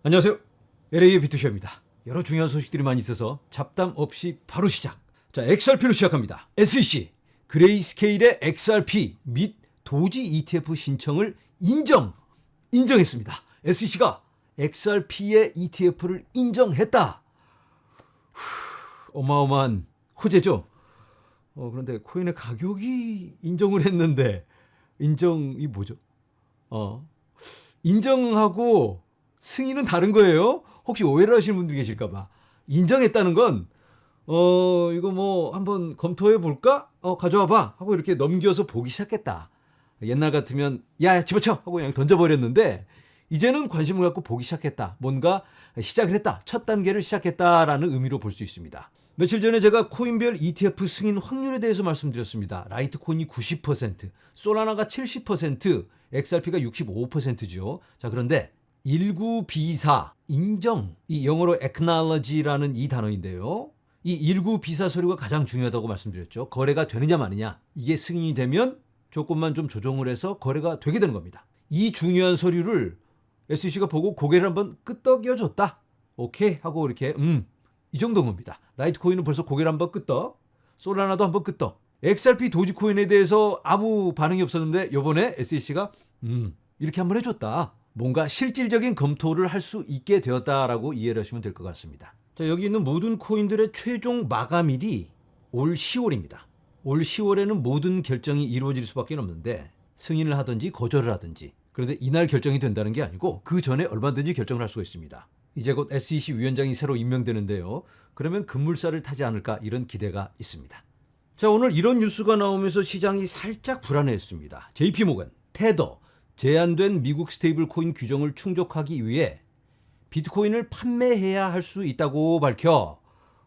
안녕하세요. LA의 비투쇼입니다. 여러 중요한 소식들이 많이 있어서 잡담 없이 바로 시작. 자, XRP로 시작합니다. SEC, 그레이스케일의 XRP 및 도지 ETF 신청을 인정했습니다. SEC가 XRP의 ETF를 인정했다. 어마어마한 호재죠. 그런데 코인의 가격이 인정을 했는데 인정이 뭐죠? 인정하고 승인은 다른 거예요. 혹시 오해를 하시는 분들 계실까봐. 인정했다는 건 이거 뭐 한번 검토해 볼까? 가져와봐 하고 이렇게 넘겨서 보기 시작했다. 옛날 같으면 야 집어쳐 하고 그냥 던져버렸는데 이제는 관심을 갖고 보기 시작했다. 뭔가 시작을 했다. 첫 단계를 시작했다라는 의미로 볼 수 있습니다. 며칠 전에 제가 코인별 ETF 승인 확률에 대해서 말씀드렸습니다. 라이트코인이 90%, 솔라나가 70%, XRP가 65%죠. 자, 그런데 19B4 인정, 이 영어로 acknowledge라는 이 단어인데요. 이 19B4 서류가 가장 중요하다고 말씀드렸죠. 거래가 되느냐 마느냐. 이게 승인이 되면 조건만 좀 조정을 해서 거래가 되게 되는 겁니다. 이 중요한 서류를 SEC가 보고 고개를 한번 끄덕여줬다. 오케이 하고 이렇게 이 정도인 겁니다. 라이트코인은 벌써 고개를 한번 끄덕, 솔라나도 한번 끄덕. XRP 도지코인에 대해서 아무 반응이 없었는데 이번에 SEC가 이렇게 한번 해줬다. 뭔가 실질적인 검토를 할 수 있게 되었다라고 이해를 하시면 될 것 같습니다. 자, 여기 있는 모든 코인들의 최종 마감일이 올 10월입니다. 올 10월에는 모든 결정이 이루어질 수밖에 없는데 승인을 하든지 거절을 하든지, 그런데 이날 결정이 된다는 게 아니고 그 전에 얼마든지 결정을 할 수가 있습니다. 이제 곧 SEC 위원장이 새로 임명되는데요. 그러면 급물살을 타지 않을까 이런 기대가 있습니다. 자, 오늘 이런 뉴스가 나오면서 시장이 살짝 불안해했습니다. JP모건, 테더, 제한된 미국 스테이블 코인 규정을 충족하기 위해 비트코인을 판매해야 할 수 있다고 밝혀,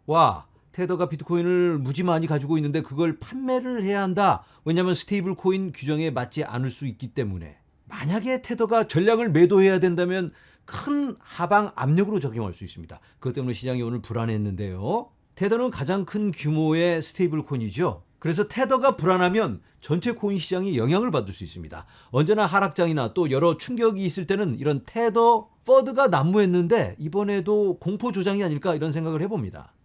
와, 테더가 비트코인을 무지 많이 가지고 있는데 그걸 판매를 해야 한다. 왜냐하면 스테이블 코인 규정에 맞지 않을 수 있기 때문에. 만약에 테더가 전량을 매도해야 된다면 큰 하방 압력으로 적용할 수 있습니다. 그것 때문에 시장이 오늘 불안했는데요. 테더는 가장 큰 규모의 스테이블 코인이죠. 그래서 테더가 불안하면 전체 코인 시장이 영향을 받을 수 있습니다. 언제나 하락장이나 또 여러 충격이 있을 때는 이런 테더 퍼드가 난무했는데 이번에도 공포 조장이 아닐까 이런 생각을 해봅니다.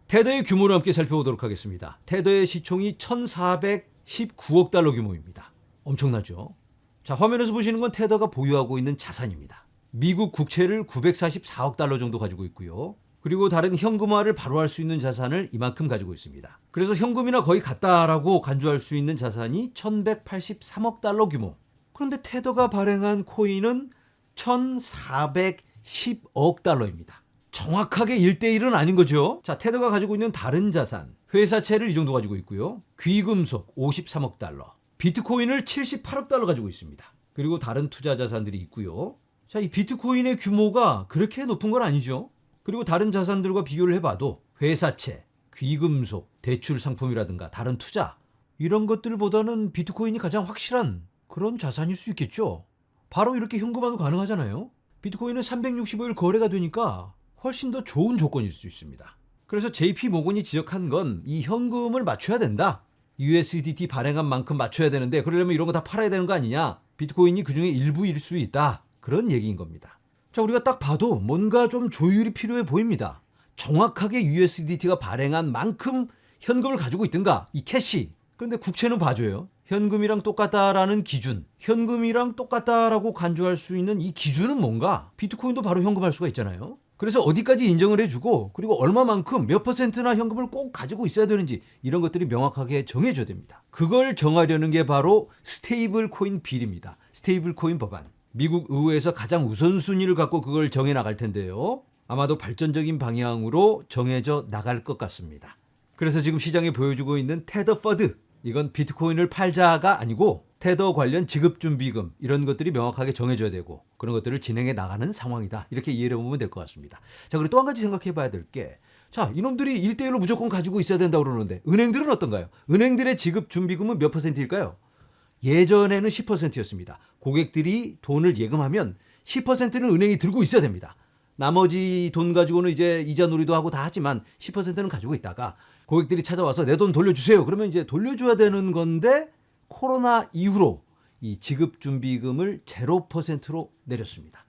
테더의 규모를 함께 살펴보도록 하겠습니다. 테더의 시총이 1419억 달러 규모입니다. 엄청나죠? 자, 화면에서 보시는 건 테더가 보유하고 있는 자산입니다. 미국 국채를 944억 달러 정도 가지고 있고요. 그리고 다른 현금화를 바로 할 수 있는 자산을 이만큼 가지고 있습니다. 그래서 현금이나 거의 같다라고 간주할 수 있는 자산이 1183억 달러 규모. 그런데 테더가 발행한 코인은 1410억 달러입니다. 정확하게 1대1은 아닌 거죠. 자, 테더가 가지고 있는 다른 자산, 회사채를 이 정도 가지고 있고요. 귀금속 53억 달러, 비트코인을 78억 달러 가지고 있습니다. 그리고 다른 투자 자산들이 있고요. 자, 이 비트코인의 규모가 그렇게 높은 건 아니죠. 그리고 다른 자산들과 비교를 해봐도 회사채, 귀금속, 대출 상품이라든가 다른 투자, 이런 것들보다는 비트코인이 가장 확실한 그런 자산일 수 있겠죠. 바로 이렇게 현금화도 가능하잖아요. 비트코인은 365일 거래가 되니까 훨씬 더 좋은 조건일 수 있습니다. 그래서 JP모건이 지적한 건 이 현금을 맞춰야 된다. USDT 발행한 만큼 맞춰야 되는데 그러려면 이런 거 다 팔아야 되는 거 아니냐. 비트코인이 그중에 일부일 수 있다. 그런 얘기인 겁니다. 자, 우리가 딱 봐도 뭔가 좀 조율이 필요해 보입니다. 정확하게 USDT가 발행한 만큼 현금을 가지고 있든가, 이 캐시. 그런데 국채는 봐줘요. 현금이랑 똑같다라는 기준, 현금이랑 똑같다라고 간주할 수 있는 이 기준은 뭔가? 비트코인도 바로 현금할 수가 있잖아요. 그래서 어디까지 인정을 해주고 그리고 얼마만큼 몇 퍼센트나 현금을 꼭 가지고 있어야 되는지 이런 것들이 명확하게 정해줘야 됩니다. 그걸 정하려는 게 바로 스테이블 코인 빌입니다. 스테이블 코인 법안. 미국 의회에서 가장 우선순위를 갖고 그걸 정해 나갈 텐데요. 아마도 발전적인 방향으로 정해져 나갈 것 같습니다. 그래서 지금 시장에 보여주고 있는 테더 퍼드, 이건 비트코인을 팔자가 아니고 테더 관련 지급준비금, 이런 것들이 명확하게 정해져야 되고 그런 것들을 진행해 나가는 상황이다. 이렇게 이해를 해보면 될 것 같습니다. 자, 그리고 또 한 가지 생각해 봐야 될 게, 자, 이놈들이 1대1로 무조건 가지고 있어야 된다고 그러는데 은행들은 어떤가요? 은행들의 지급준비금은 몇 퍼센트일까요? 예전에는 10%였습니다. 고객들이 돈을 예금하면 10%는 은행이 들고 있어야 됩니다. 나머지 돈 가지고는 이제 이자 놀이도 하고 다 하지만 10%는 가지고 있다가 고객들이 찾아와서 내 돈 돌려주세요. 그러면 이제 돌려줘야 되는 건데 코로나 이후로 이 지급준비금을 0%로 내렸습니다.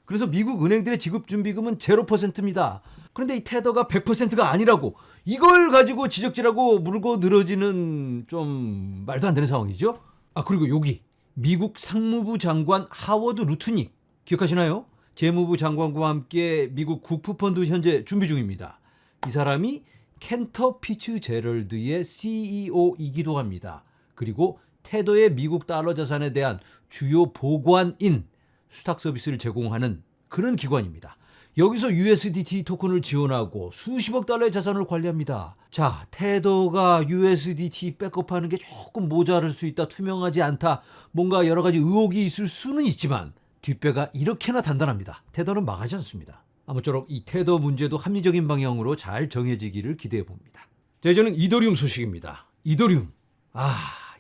그래서 미국 은행들의 지급준비금은 0%입니다. 그런데 이 테더가 100%가 아니라고 이걸 가지고 지적질하고 물고 늘어지는 좀 말도 안 되는 상황이죠. 그리고 여기 미국 상무부 장관 하워드 루트닉 기억하시나요? 재무부 장관과 함께 미국 국부펀드 현재 준비 중입니다. 이 사람이 켄터 피츠제럴드의 CEO이기도 합니다. 그리고 테더의 미국 달러 자산에 대한 주요 보관인 수탁 서비스를 제공하는 그런 기관입니다. 여기서 USDT 토큰을 지원하고 수십억 달러의 자산을 관리합니다. 자, 테더가 USDT 백업하는 게 조금 모자랄 수 있다, 투명하지 않다, 뭔가 여러 가지 의혹이 있을 수는 있지만 뒷배가 이렇게나 단단합니다. 테더는 망하지 않습니다. 아무쪼록 이 테더 문제도 합리적인 방향으로 잘 정해지기를 기대해 봅니다. 자, 이제는 이더리움 소식입니다. 이더리움.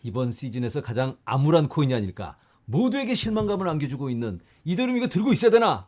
이번 시즌에서 가장 암울한 코인이 아닐까. 모두에게 실망감을 안겨주고 있는 이더리움 이거 들고 있어야 되나?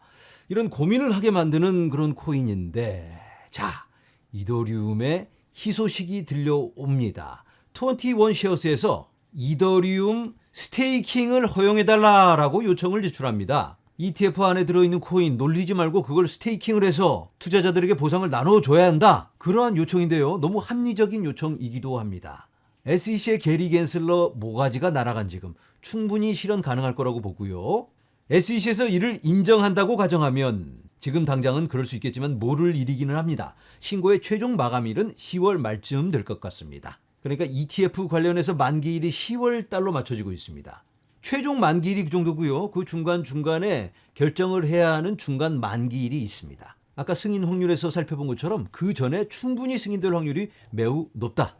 이런 고민을 하게 만드는 그런 코인인데, 자, 이더리움의 희소식이 들려옵니다. 21쉐어스에서 이더리움 스테이킹을 허용해달라라고 요청을 제출합니다. ETF 안에 들어있는 코인 놀리지 말고 그걸 스테이킹을 해서 투자자들에게 보상을 나눠줘야 한다. 그러한 요청인데요. 너무 합리적인 요청이기도 합니다. SEC의 게리 겐슬러 모가지가 날아간 지금 충분히 실현 가능할 거라고 보고요. SEC에서 이를 인정한다고 가정하면 지금 당장은 그럴 수 있겠지만 모를 일이기는 합니다. 신고의 최종 마감일은 10월 말쯤 될 것 같습니다. 그러니까 ETF 관련해서 만기일이 10월 달로 맞춰지고 있습니다. 최종 만기일이 그 정도고요. 그 중간중간에 결정을 해야 하는 중간 만기일이 있습니다. 아까 승인 확률에서 살펴본 것처럼 그 전에 충분히 승인될 확률이 매우 높다.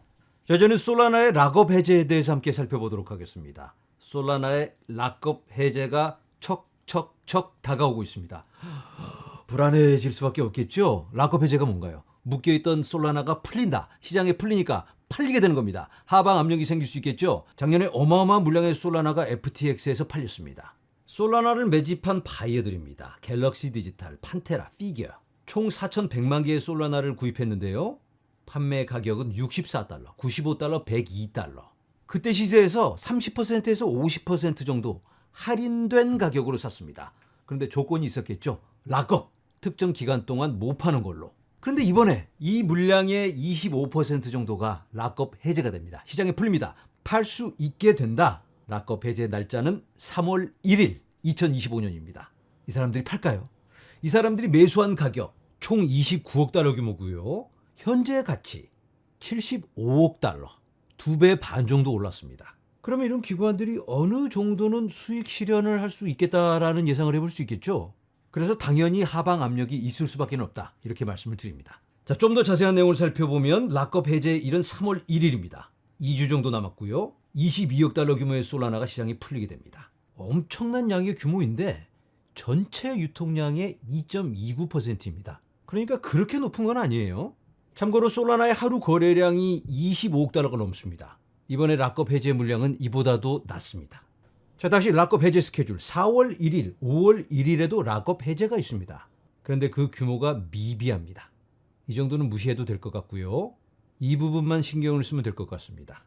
자, 저는 솔라나의 락업 해제에 대해서 함께 살펴보도록 하겠습니다. 솔라나의 락업 해제가 척척척 다가오고 있습니다. 불안해질 수밖에 없겠죠. 락업 해제가 뭔가요? 묶여있던 솔라나가 풀린다. 시장에 풀리니까 팔리게 되는 겁니다. 하방 압력이 생길 수 있겠죠. 작년에 어마어마한 물량의 솔라나가 FTX에서 팔렸습니다. 솔라나를 매집한 바이어들입니다. 갤럭시 디지털, 판테라, 피겨 총 4,100만 개의 솔라나를 구입했는데요. 판매 가격은 $64, $95, $102. 그때 시세에서 30%에서 50% 정도 할인된 가격으로 샀습니다. 그런데 조건이 있었겠죠. 락업, 특정 기간 동안 못 파는 걸로. 그런데 이번에 이 물량의 25% 정도가 락업 해제가 됩니다. 시장에 풀립니다. 팔 수 있게 된다. 락업 해제 날짜는 3월 1일 2025년입니다. 이 사람들이 팔까요? 이 사람들이 매수한 가격 총 29억 달러 규모고요. 현재 가치 75억 달러. 2배 반 정도 올랐습니다. 그러면 이런 기관들이 어느 정도는 수익 실현을 할 수 있겠다라는 예상을 해볼 수 있겠죠. 그래서 당연히 하방 압력이 있을 수밖에 없다. 이렇게 말씀을 드립니다. 자, 좀 더 자세한 내용을 살펴보면 락업 해제일은 3월 1일입니다. 2주 정도 남았고요. 22억 달러 규모의 솔라나가 시장에 풀리게 됩니다. 엄청난 양의 규모인데 전체 유통량의 2.29%입니다. 그러니까 그렇게 높은 건 아니에요. 참고로 솔라나의 하루 거래량이 25억 달러가 넘습니다. 이번에 락업 해제 물량은 이보다도 낮습니다. 자, 다시 락업 해제 스케줄 4월 1일, 5월 1일에도 락업 해제가 있습니다. 그런데 그 규모가 미비합니다. 이 정도는 무시해도 될 것 같고요. 이 부분만 신경을 쓰면 될 것 같습니다.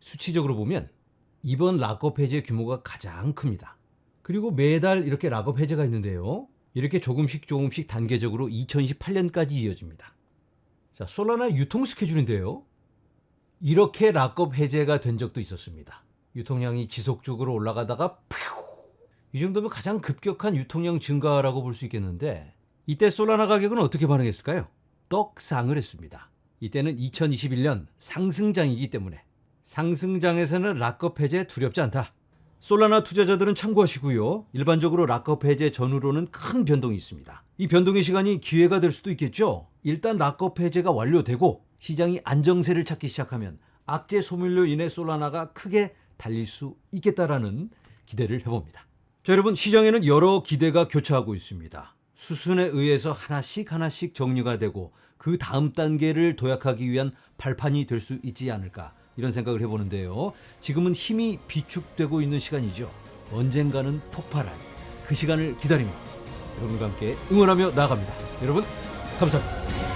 수치적으로 보면 이번 락업 해제 규모가 가장 큽니다. 그리고 매달 이렇게 락업 해제가 있는데요. 이렇게 조금씩 단계적으로 2028년까지 이어집니다. 자, 솔라나 유통 스케줄인데요. 이렇게 락업 해제가 된 적도 있었습니다. 유통량이 지속적으로 올라가다가 이 정도면 가장 급격한 유통량 증가라고 볼 수 있겠는데 이때 솔라나 가격은 어떻게 반응했을까요? 떡상을 했습니다. 이때는 2021년 상승장이기 때문에 상승장에서는 락업 해제 두렵지 않다. 솔라나 투자자들은 참고하시고요. 일반적으로 락업 해제 전후로는 큰 변동이 있습니다. 이 변동의 시간이 기회가 될 수도 있겠죠. 일단 락업 해제가 완료되고 시장이 안정세를 찾기 시작하면 악재 소멸로 인해 솔라나가 크게 달릴 수 있겠다라는 기대를 해봅니다. 자, 여러분, 시장에는 여러 기대가 교차하고 있습니다. 수순에 의해서 하나씩 정리가 되고 그 다음 단계를 도약하기 위한 발판이 될 수 있지 않을까 이런 생각을 해보는데요. 지금은 힘이 비축되고 있는 시간이죠. 언젠가는 폭발할 그 시간을 기다립니다. 여러분과 함께 응원하며 나아갑니다. 여러분, 감사합니다.